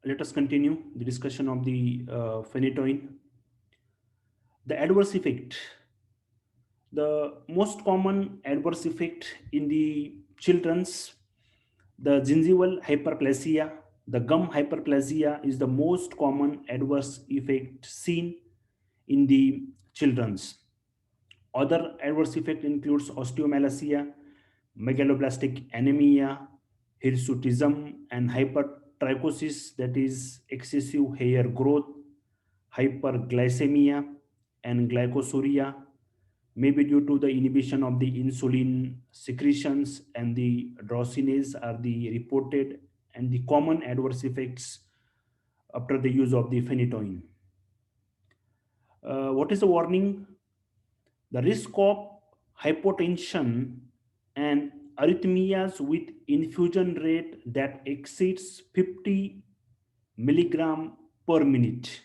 Let us continue the discussion of the phenytoin. The adverse effect. The most common adverse effect in the children's, the gingival hyperplasia, the gum hyperplasia is the most common adverse effect seen in the children's. Other adverse effect includes osteomalacia, megaloblastic anemia, hirsutism, and hypertrichosis, that is excessive hair growth, hyperglycemia, and glycosuria, may be due to the inhibition of the insulin secretions, and the drosinase are the reported and the common adverse effects after the use of the phenytoin. What is the warning? The risk of hypotension and arrhythmias with infusion rate that exceeds 50 milligram per minute,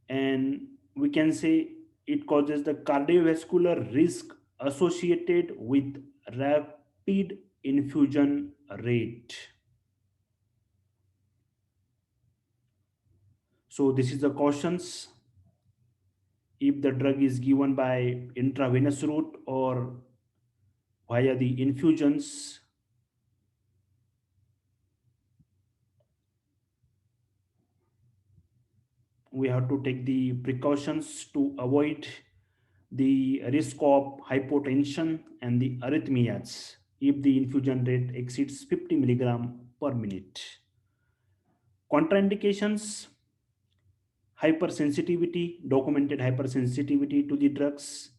and we can say it causes the cardiovascular risk associated with rapid infusion rate. So this is the cautions. If the drug is given by intravenous route or via the infusions, we have to take the precautions to avoid the risk of hypotension and the arrhythmias if the infusion rate exceeds 50 milligram per minute. Contraindications: hypersensitivity, documented hypersensitivity to the drugs,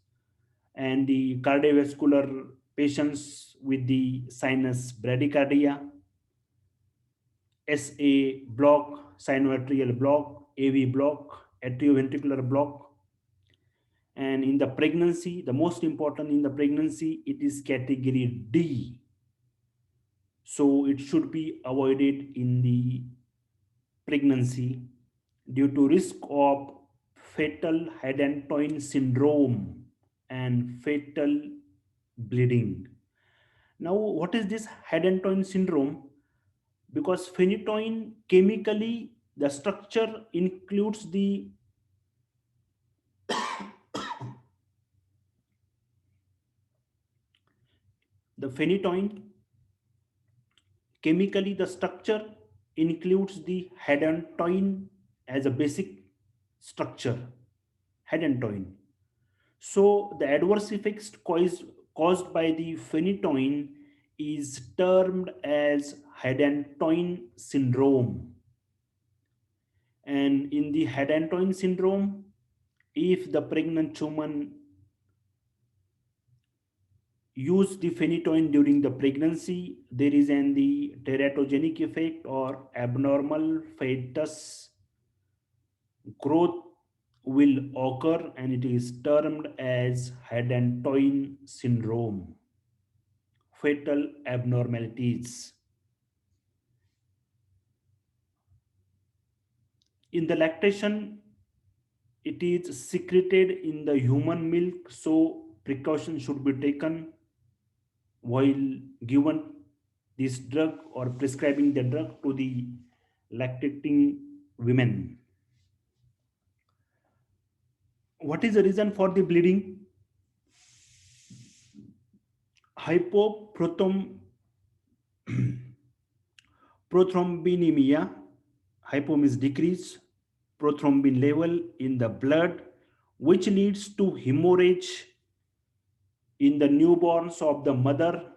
and the cardiovascular patients with the sinus bradycardia, SA block, sinoatrial block, AV block, atrioventricular block. And in the pregnancy, the most important in the pregnancy, it is category D. So it should be avoided in the pregnancy due to risk of fetal hydantoin syndrome and fetal bleeding. Now, what is this hydantoin syndrome? Because phenytoin chemically, the structure includes the phenytoin chemically, the structure includes the hydantoin as a basic structure, hydantoin. So the adverse effects caused by the phenytoin is termed as hydantoin syndrome. And in the hydantoin syndrome, if the pregnant woman use the phenytoin during the pregnancy, there is the teratogenic effect or abnormal fetus growth will occur, and it is termed as hydantoin syndrome, fetal abnormalities. In the lactation, it is secreted in the human milk, so precaution should be taken while given this drug or prescribing the drug to the lactating women. What is the reason for the bleeding? Hypoprothom prothrombinemia. Hypo means decrease prothrombin level in the blood, which leads to hemorrhage in the newborns of the mother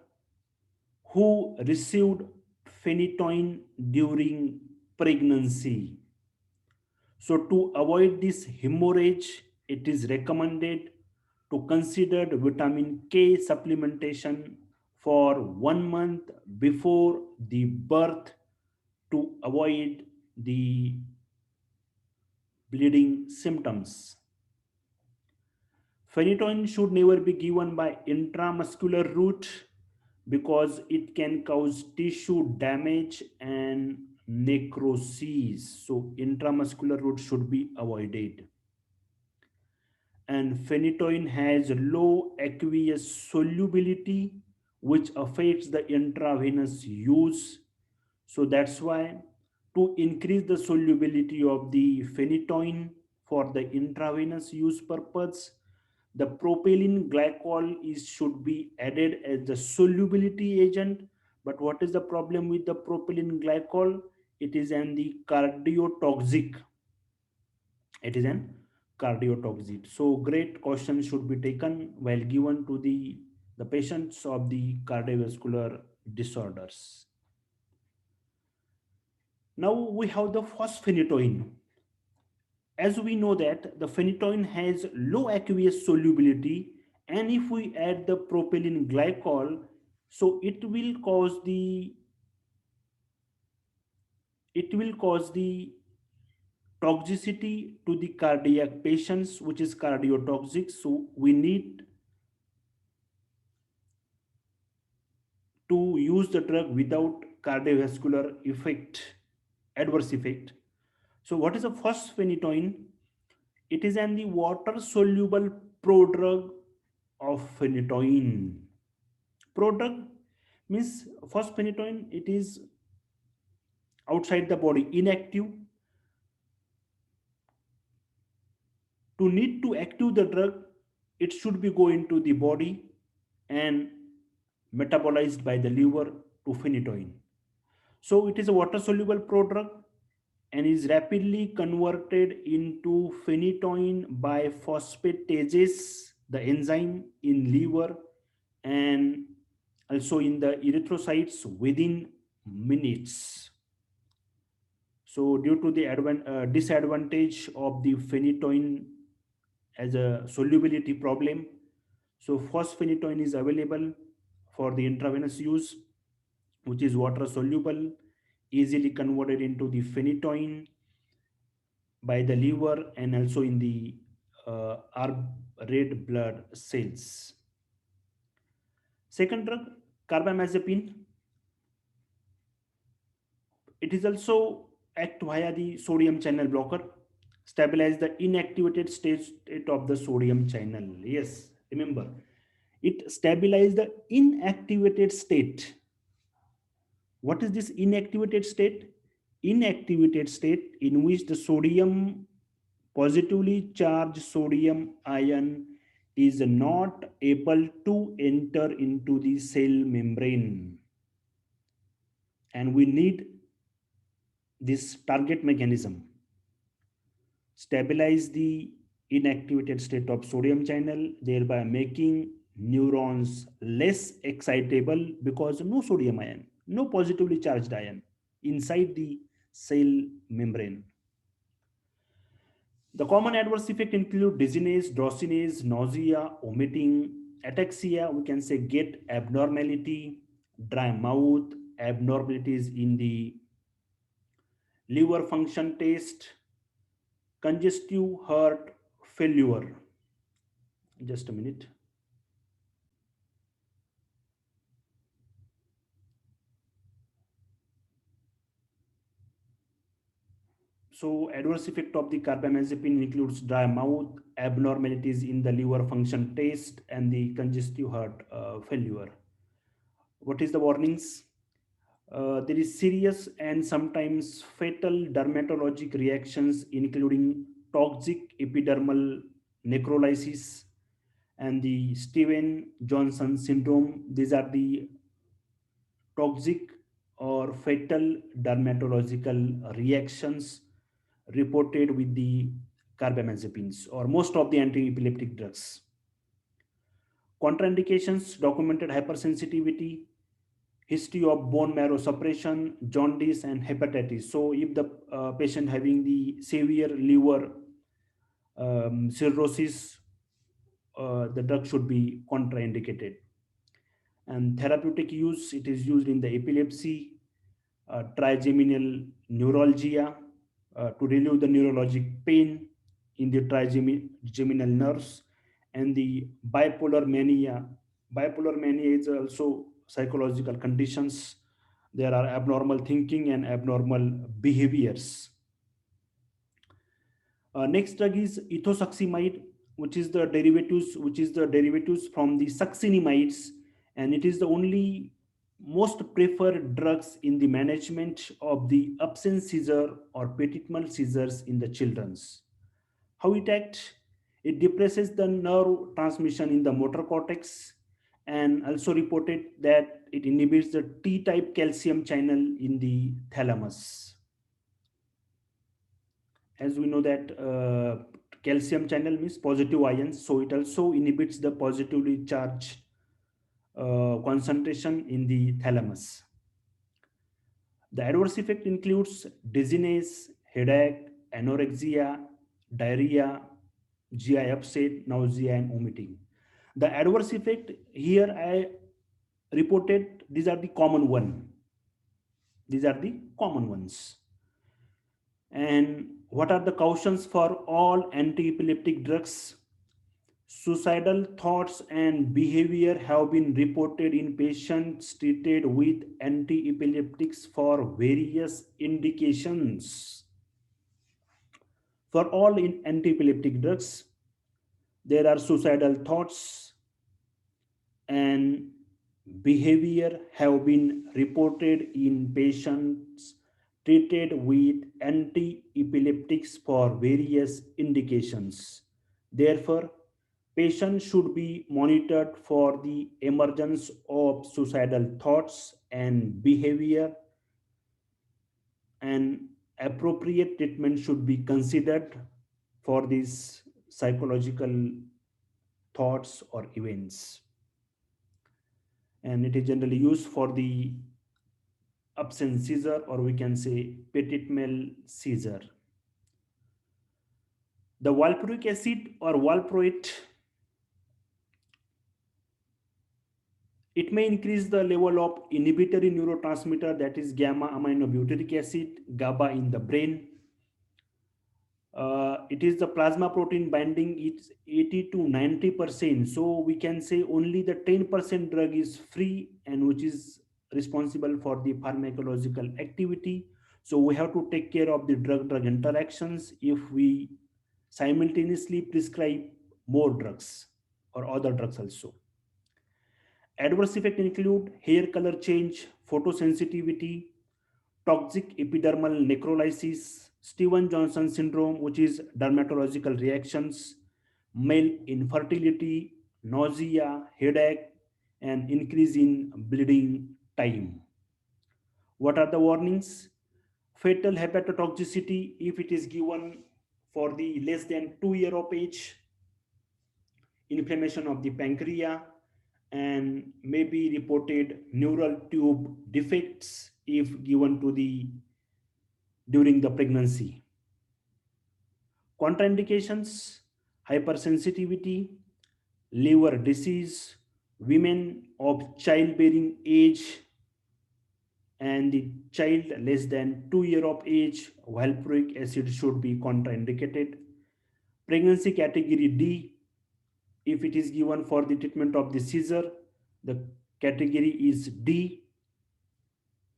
who received phenytoin during pregnancy. So to avoid this hemorrhage, it is recommended to consider vitamin K supplementation for 1 month before the birth to avoid the bleeding symptoms. Phenytoin should never be given by intramuscular route because it can cause tissue damage and necrosis. So intramuscular route should be avoided. And phenytoin has low aqueous solubility, which affects the intravenous use. So that's why, to increase the solubility of the phenytoin for the intravenous use purpose, the propylene glycol is should be added as the solubility agent. But what is the problem with the propylene glycol? It is an the cardiotoxic. It is an cardiotoxic. So great caution should be taken while given to the patients of the cardiovascular disorders. Now we have the phosphenytoin. As we know that the phenytoin has low aqueous solubility, and if we add the propylene glycol, so it will cause the toxicity to the cardiac patients, which is cardiotoxic. So we need to use the drug without cardiovascular effect, adverse effect. So what is a phosphenytoin? It is an the water soluble prodrug of phenytoin. Prodrug means phosphenytoin, it is outside the body, inactive. To need to active the drug, it should be go into the body and metabolized by the liver to phenytoin. So it is a water soluble prodrug and is rapidly converted into phenytoin by phosphatases, the enzyme in liver, and also in the erythrocytes within minutes. So due to the disadvantage of the phenytoin as a solubility problem, so phosphenytoin is available for the intravenous use, which is water soluble, easily converted into the phenytoin by the liver and also in the our red blood cells. Second drug, carbamazepine, it is also act via the sodium channel blocker, stabilize the inactivated state of the sodium channel. Yes, remember, it stabilize the inactivated state. What is this inactivated state? Inactivated state in which the sodium, positively charged sodium ion, is not able to enter into the cell membrane, and we need this target mechanism, stabilize the inactivated state of sodium channel, thereby making neurons less excitable because no sodium ion, no positively charged ion inside the cell membrane. The common adverse effect include dizziness, drowsiness, nausea, vomiting, ataxia, we can say gait abnormality, dry mouth, abnormalities in the liver function test, congestive heart failure. Just a minute. So adverse effect of the carbamazepine includes dry mouth, abnormalities in the liver function test, and the congestive heart failure. What is the warnings? There is serious and sometimes fatal dermatologic reactions, including toxic epidermal necrolysis and the Steven Johnson syndrome. These are the toxic or fatal dermatological reactions reported with the carbamazepines or most of the anti-epileptic drugs. Contraindications: documented hypersensitivity, history of bone marrow suppression, jaundice, and hepatitis. So, if the patient having the severe liver cirrhosis, the drug should be contraindicated. And therapeutic use: it is used in the epilepsy, trigeminal neuralgia, to relieve the neurologic pain in the trigeminal nerves, and the bipolar mania. Bipolar mania is also psychological conditions. There are abnormal thinking and abnormal behaviors. Next drug is ethosuximide, which is the derivatives from the succinimides, and it is the only most preferred drugs in the management of the absence seizure or petit seizures in the children's. How it acts? It depresses the nerve transmission in the motor cortex, and also reported that it inhibits the T-type calcium channel in the thalamus. As we know that calcium channel means positive ions, so it also inhibits the positively charged concentration in the thalamus. The adverse effect includes dizziness, headache, anorexia, diarrhea, GI upset, nausea, and vomiting. The adverse effect here I reported, these are the common one. These are the common ones. And what are the cautions for all anti-epileptic drugs? Suicidal thoughts and behavior have been reported in patients treated with anti-epileptics for various indications. For all in anti-epileptic drugs, there are suicidal thoughts and behavior have been reported in patients treated with anti-epileptics for various indications. Therefore, patients should be monitored for the emergence of suicidal thoughts and behavior, and appropriate treatment should be considered for these psychological thoughts or events. And it is generally used for the absence seizure, or we can say petit seizure. The valproic acid or valproate, it may increase the level of inhibitory neurotransmitter, that is gamma aminobutyric acid, GABA, in the brain. It is the plasma protein binding, it's 80 to 90%. So we can say only the 10% drug is free, and which is responsible for the pharmacological activity. So we have to take care of the drug-drug interactions if we simultaneously prescribe more drugs or other drugs also. Adverse effects include hair color change, photosensitivity, toxic epidermal necrolysis, Steven Johnson syndrome, which is dermatological reactions, male infertility, nausea, headache, and increase in bleeding time. What are the warnings? Fatal hepatotoxicity if it is given for the less than 2 year of age, inflammation of the pancreas, and may be reported neural tube defects if given to the during the pregnancy. Contraindications: hypersensitivity, liver disease, women of childbearing age, and the child less than 2 year of age, valproic acid should be contraindicated. Pregnancy category D, if it is given for the treatment of the seizure, the category is D.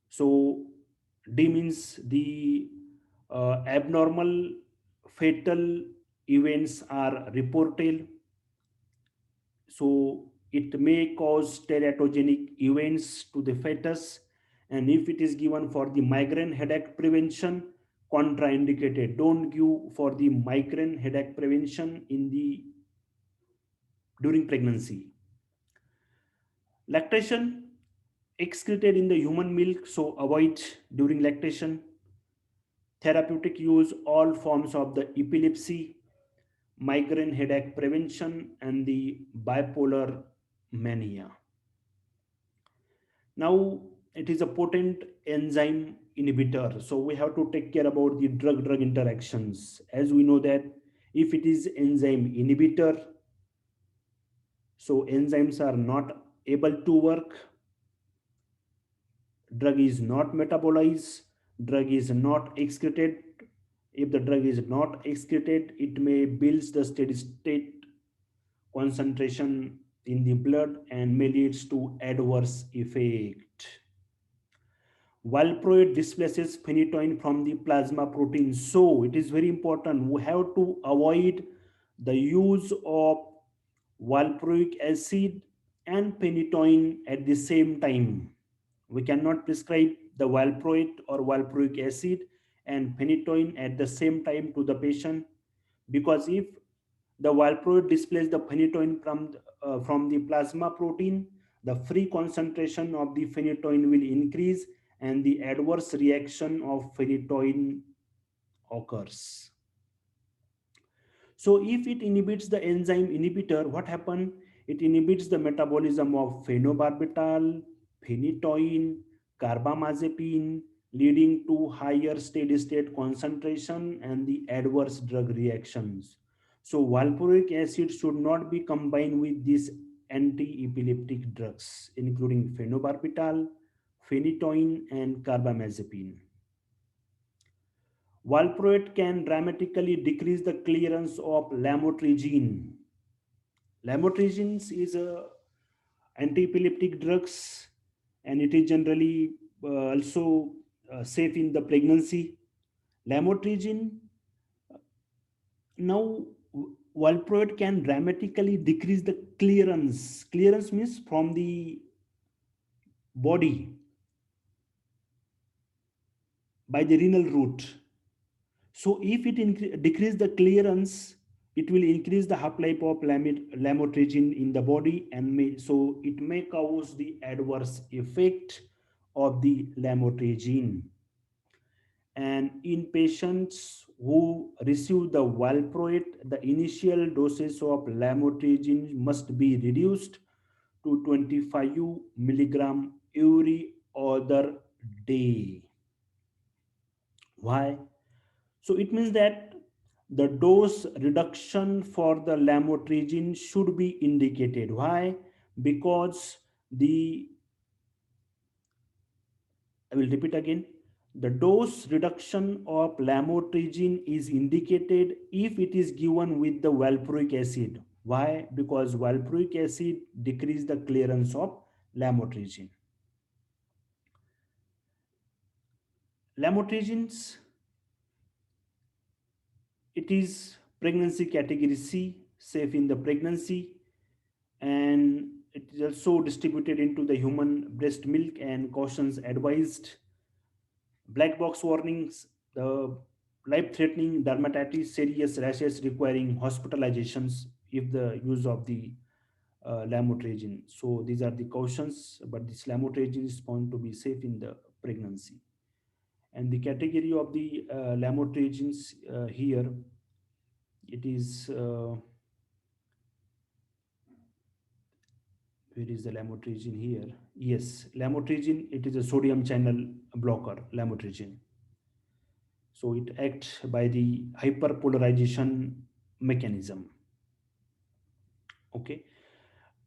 So D means the abnormal fatal events are reported. So it may cause teratogenic events to the fetus. And if it is given for the migraine headache prevention, contraindicated. Don't give for the migraine headache prevention in the during pregnancy. Lactation, excreted in the human milk, so avoid during lactation. Therapeutic use, all forms of the epilepsy, migraine headache prevention, and the bipolar mania. Now, it is a potent enzyme inhibitor, so we have to take care about the drug-drug interactions. As we know that if it is enzyme inhibitor, so enzymes are not able to work, drug is not metabolized, drug is not excreted. If the drug is not excreted, it may build the steady state concentration in the blood and may leads to adverse effect. Valproate displaces phenytoin from the plasma protein, so it is very important. We have to avoid the use of valproic acid and phenytoin at the same time. We cannot prescribe the valproate or valproic acid and phenytoin at the same time to the patient, because if the valproate displaces the phenytoin from the plasma protein, the free concentration of the phenytoin will increase and the adverse reaction of phenytoin occurs. So if it inhibits the enzyme inhibitor, what happens? It inhibits the metabolism of phenobarbital, phenytoin, carbamazepine, leading to higher steady state concentration and the adverse drug reactions. So valproic acid should not be combined with these anti-epileptic drugs, including phenobarbital, phenytoin, and carbamazepine. Valproate can dramatically decrease the clearance of lamotrigine. Lamotrigine is a anti-epileptic drugs, and it is generally also safe in the pregnancy. Lamotrigine, now valproate can dramatically decrease the clearance. Clearance means from the body by the renal route. So if it decrease the clearance, it will increase the half-life of lamotrigine in the body, and so it may cause the adverse effect of the lamotrigine. And in patients who receive the valproate, the initial doses of lamotrigine must be reduced to 25 milligram every other day. Why? So it means that the dose reduction for the lamotrigine should be indicated. Why? Because I will repeat again, the dose reduction of lamotrigine is indicated if it is given with the valproic acid. Why? Because valproic acid decrease the clearance of lamotrigine. Lamotrigines, it is pregnancy category C, safe in the pregnancy, and it is also distributed into the human breast milk and cautions advised. Black box warnings, the life-threatening dermatitis, serious rashes requiring hospitalizations if the use of the lamotrigine. So these are the cautions, but this lamotrigine is found to be safe in the pregnancy. And the category of the lamotrigines here, it is where is the lamotrigine here? Yes, lamotrigine, it is a sodium channel blocker, lamotrigine. So it acts by the hyperpolarization mechanism. Okay.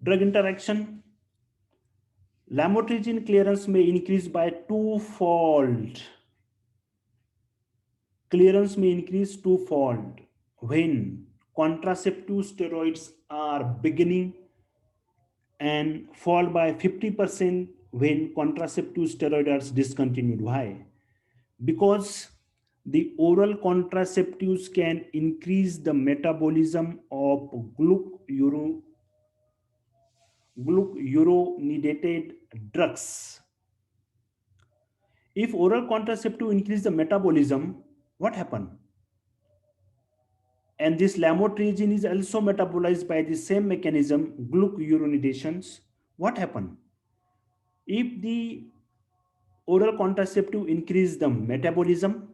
Drug interaction. Lamotrigine clearance may increase by twofold. Clearance may increase twofold when contraceptive steroids are beginning, and fall by 50% when contraceptive steroids are discontinued. Why? Because the oral contraceptives can increase the metabolism of glucuronidated drugs. If oral contraceptive increase the metabolism, what happen? And this lamotrigine is also metabolized by the same mechanism, glucuronidations. What happen? If the oral contraceptive increase the metabolism,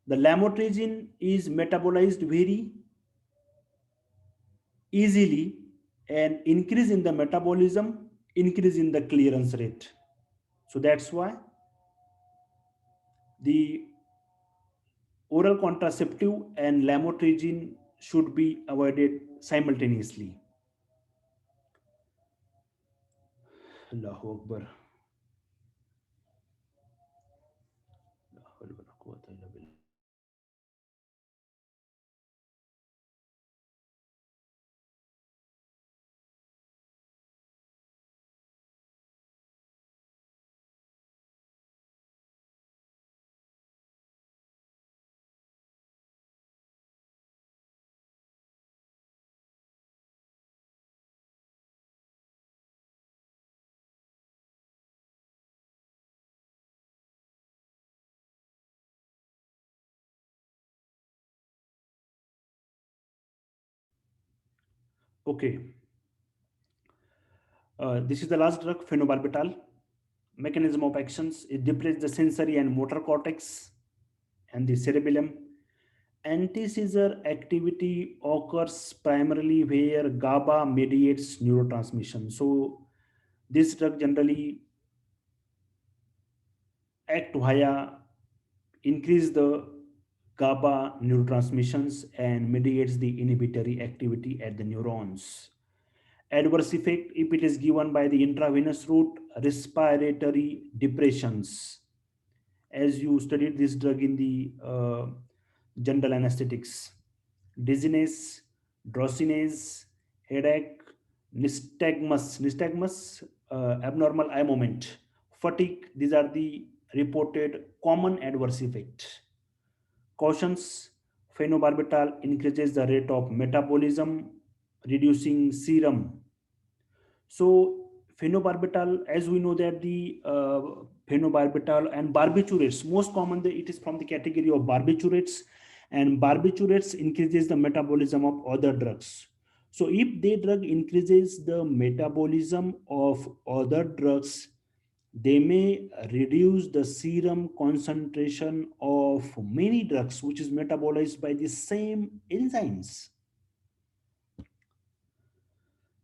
the lamotrigine is metabolized very easily, and increase in the metabolism, increase in the clearance rate. So that's why the oral contraceptive and lamotrigine should be avoided simultaneously. Allahu Akbar. Okay, this is the last drug, phenobarbital. Mechanism of actions: it depletes the sensory and motor cortex and the cerebellum. Anti-seizure activity occurs primarily where GABA mediates neurotransmission. So this drug generally act via increase the GABA neurotransmissions and mediates the inhibitory activity at the neurons. Adverse effect, if it is given by the intravenous route: respiratory depressions. As you studied this drug in the general anesthetics: dizziness, drowsiness, headache, nystagmus, abnormal eye movement, fatigue. These are the reported common adverse effects. Cautions: phenobarbital increases the rate of metabolism, reducing serum. So phenobarbital, as we know that the phenobarbital and barbiturates, most commonly it is from the category of barbiturates, and barbiturates increases the metabolism of other drugs. So if the drug increases the metabolism of other drugs, they may reduce the serum concentration of many drugs which is metabolized by the same enzymes.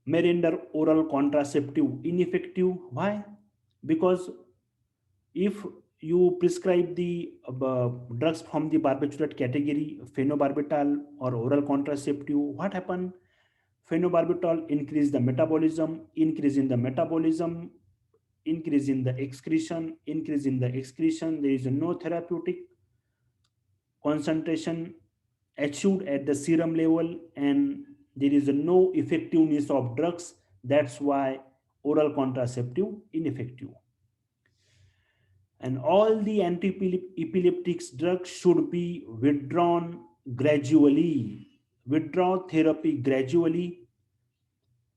May render oral contraceptive ineffective. Why? Because if you prescribe the drugs from the barbiturate category, phenobarbital or oral contraceptive, what happen? Phenobarbital increase the metabolism, increase in the metabolism, increase in the excretion, increase in the excretion. There is no therapeutic concentration achieved at the serum level, and there is no effectiveness of drugs. That's why oral contraceptive ineffective. And all the anti-epileptics drugs should be withdrawn gradually. Withdraw therapy gradually.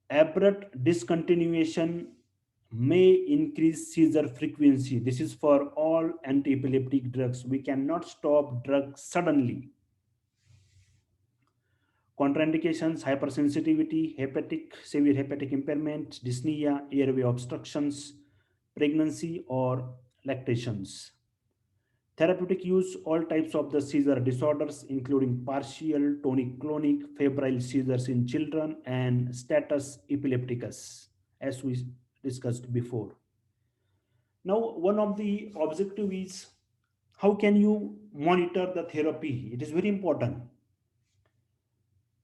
Abrupt discontinuation may increase seizure frequency. This is for all anti-epileptic drugs. We cannot stop drugs suddenly. Contraindications: hypersensitivity, hepatic, severe hepatic impairment, dyspnea, airway obstructions, pregnancy or lactations. Therapeutic use: all types of the seizure disorders, including partial, tonic-clonic, febrile seizures in children, and status epilepticus, as we discussed before. Now, one of the objective is how can you monitor the therapy? It is very important.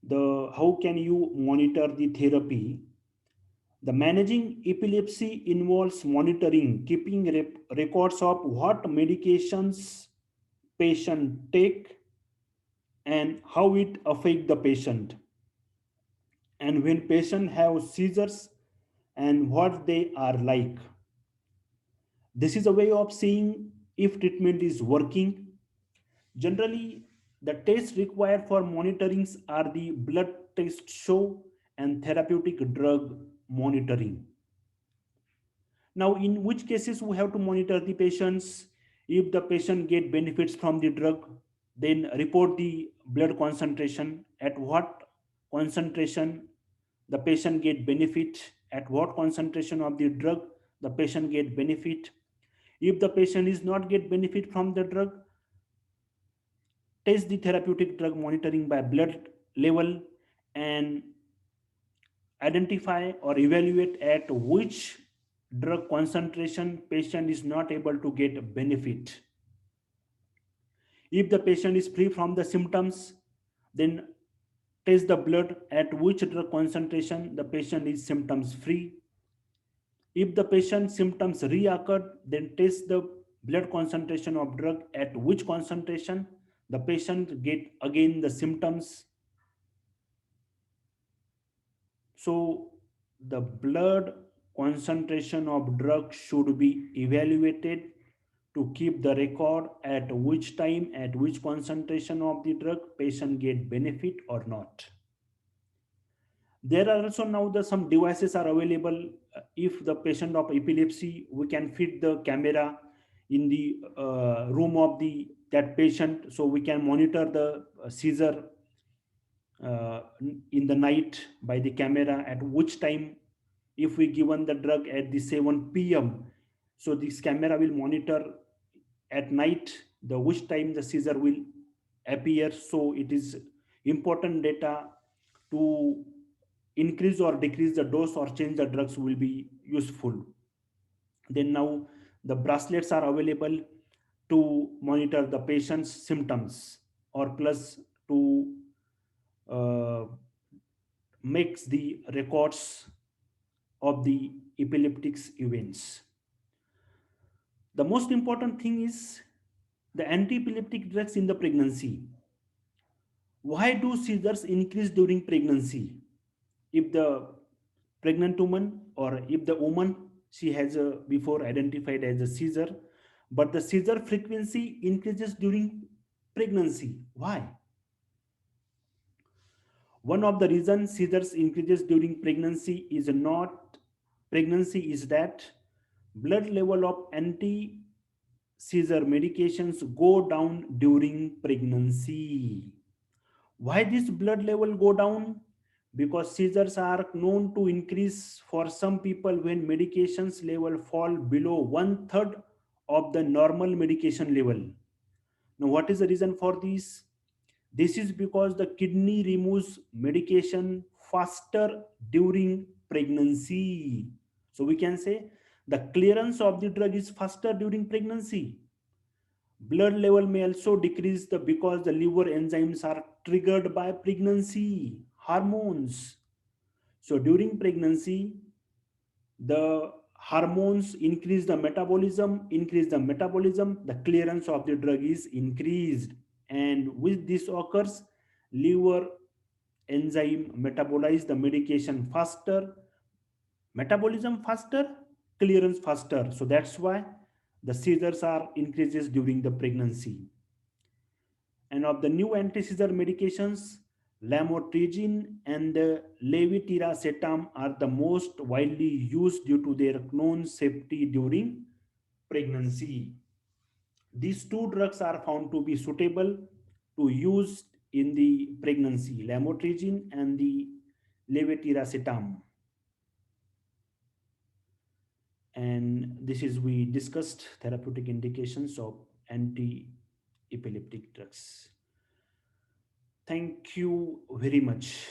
The how can you monitor the therapy? The managing epilepsy involves monitoring, keeping records of what medications patient take and how it affect the patient, and when patient have seizures and what they are like. This is a way of seeing if treatment is working. Generally, the tests required for monitorings are the blood test show and therapeutic drug monitoring. Now, in which cases we have to monitor the patients? If the patient get benefits from the drug, then report the blood concentration, at what concentration the patient get benefit, at what concentration of the drug the patient get benefit. If the patient is not get benefit from the drug, test the therapeutic drug monitoring by blood level and identify or evaluate at which drug concentration patient is not able to get benefit. If the patient is free from the symptoms, then test the blood at which drug concentration the patient is symptoms free. If the patient symptoms reoccur, then test the blood concentration of drug at which concentration the patient get again the symptoms. So the blood concentration of drug should be evaluated to keep the record at which time, at which concentration of the drug patient get benefit or not. There are also now the some devices are available. If the patient of epilepsy, we can fit the camera in the room of the that patient, so we can monitor the seizure in the night by the camera, at which time if we given the drug at the 7 p.m., so this camera will monitor at night the which time the seizure will appear. So it is important data to increase or decrease the dose or change the drugs will be useful. Then now the bracelets are available to monitor the patient's symptoms or plus to uh, makes the records of the epileptics events. The most important thing is the anti-epileptic drugs in the pregnancy. Why do seizures increase during pregnancy? If the pregnant woman or if the woman she has a, before identified as a seizure, but the seizure frequency increases during pregnancy. Why? One of the reasons seizures increases during pregnancy is not pregnancy is that blood level of anti seizure medications go down during pregnancy. Why this blood level go down? Because seizures are known to increase for some people when medications level fall below one third of the normal medication level. Now, what is the reason for this? This is because the kidney removes medication faster during pregnancy. So we can say the clearance of the drug is faster during pregnancy. Blood level may also decrease because the liver enzymes are triggered by pregnancy hormones. So during pregnancy, the hormones increase the metabolism, the clearance of the drug is increased. And with this occurs, liver enzyme metabolize the medication faster, metabolism faster, clearance faster. So that's why the seizures are increases during the pregnancy. And of the new anti-seizure medications, lamotrigine and levetiracetam are the most widely used due to their known safety during pregnancy. These two drugs are found to be suitable to use in the pregnancy, lamotrigine and the levetiracetam. And this is we discussed therapeutic indications of anti-epileptic drugs. Thank you very much.